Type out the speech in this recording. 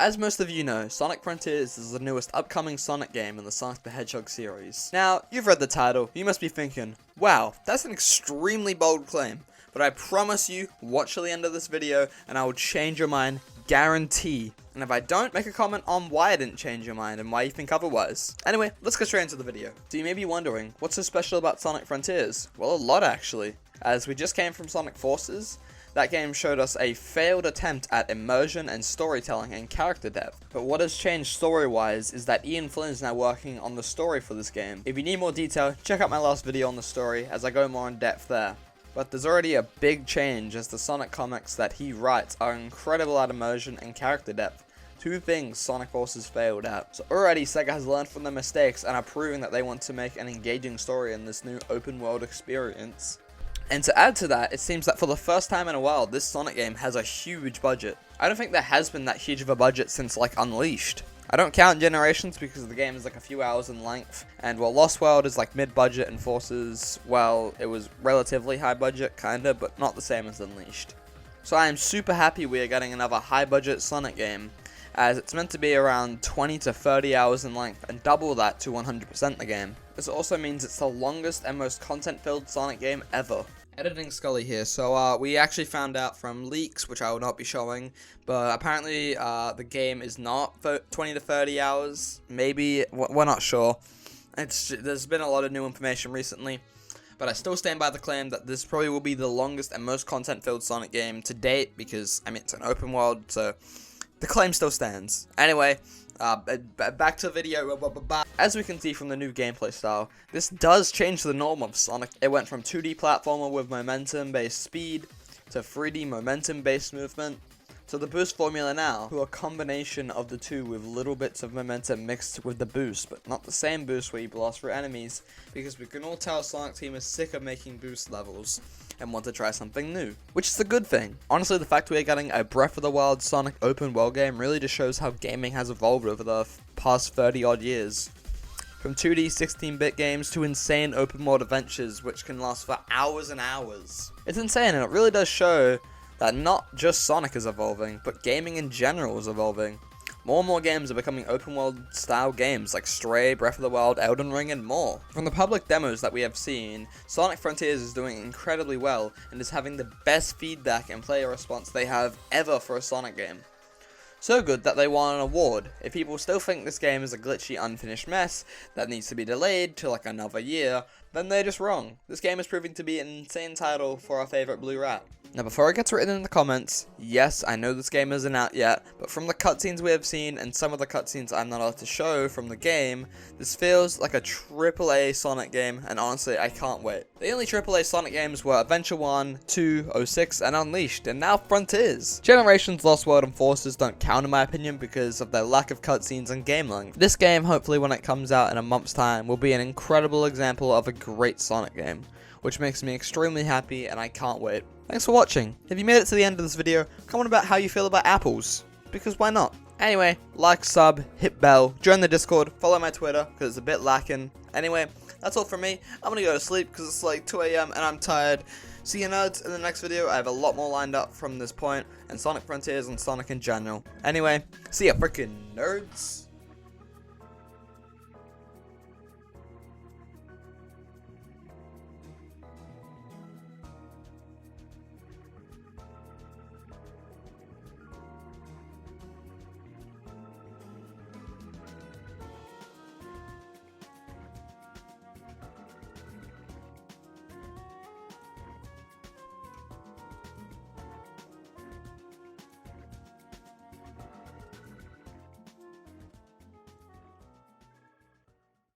As most of you know, Sonic Frontiers is the newest upcoming Sonic game in the Sonic the Hedgehog series. Now, you've read the title, you must be thinking, wow, that's an extremely bold claim, but I promise you, watch till the end of this video and I will change your mind, guarantee. And if I don't, make a comment on why I didn't change your mind and why you think otherwise. Anyway, let's get straight into the video. So you may be wondering, what's so special about Sonic Frontiers? Well, a lot actually. As we just came from Sonic Forces, that game showed us a failed attempt at immersion and storytelling and character depth. But what has changed story-wise is that Ian Flynn is now working on the story for this game. If you need more detail, check out my last video on the story as I go more in depth there. But there's already a big change as the Sonic comics that he writes are incredible at immersion and character depth. Two things Sonic Forces failed at. So already Sega has learned from their mistakes and are proving that they want to make an engaging story in this new open world experience. And to add to that, it seems that for the first time in a while, this Sonic game has a huge budget. I don't think there has been that huge of a budget since like Unleashed. I don't count Generations because the game is like a few hours in length, and while Lost World is like mid-budget and Forces, well, it was relatively high budget, kinda, but not the same as Unleashed. So I am super happy we are getting another high-budget Sonic game, as it's meant to be around 20 to 30 hours in length, and double that to 100% the game. This also means it's the longest and most content-filled Sonic game ever. Editing Scully here, so we actually found out from leaks, which I will not be showing, but apparently the game is not 20 to 30 hours, maybe, we're not sure. There's been a lot of new information recently, but I still stand by the claim that this probably will be the longest and most content-filled Sonic game to date, because, I mean, it's an open world, so the claim still stands. Anyway, back to the video. As we can see from the new gameplay style, this does change the norm of Sonic. It went from 2D platformer with momentum-based speed to 3D momentum-based movement to the boost formula now, to a combination of the two with little bits of momentum mixed with the boost, but not the same boost where you blast through enemies, because we can all tell Sonic Team is sick of making boost levels and want to try something new, which is a good thing. Honestly, the fact we are getting a Breath of the Wild Sonic open world game really just shows how gaming has evolved over the past 30 odd years. From 2D 16-bit games to insane open world adventures which can last for hours and hours. It's insane, and it really does show that not just Sonic is evolving, but gaming in general is evolving. More and more games are becoming open world style games like Stray, Breath of the Wild, Elden Ring, and more. From the public demos that we have seen, Sonic Frontiers is doing incredibly well and is having the best feedback and player response they have ever for a Sonic game. So good that they won an award. If people still think this game is a glitchy, unfinished mess that needs to be delayed to like another year, then they're just wrong. This game is proving to be an insane title for our favorite Blue Rat. Now before it gets written in the comments, yes, I know this game isn't out yet, but from the cutscenes we have seen and some of the cutscenes I'm not allowed to show from the game, this feels like a AAA Sonic game, and honestly, I can't wait. The only AAA Sonic games were Adventure 1, 2, 06, and Unleashed, and now Frontiers. Generations, Lost World, and Forces don't count in my opinion because of their lack of cutscenes and game length. This game, hopefully when it comes out in a month's time, will be an incredible example of a great Sonic game, which makes me extremely happy and I can't wait. Thanks for watching. If you made it to the end of this video, comment about how you feel about apples, because why not? Anyway, like, sub, hit bell, join the Discord, follow my Twitter, because it's a bit lacking. Anyway, that's all from me. I'm gonna go to sleep because it's like 2 AM and I'm tired. See you nerds in the next video. I have a lot more lined up from this point, and Sonic Frontiers and Sonic in general. Anyway, see ya freaking nerds.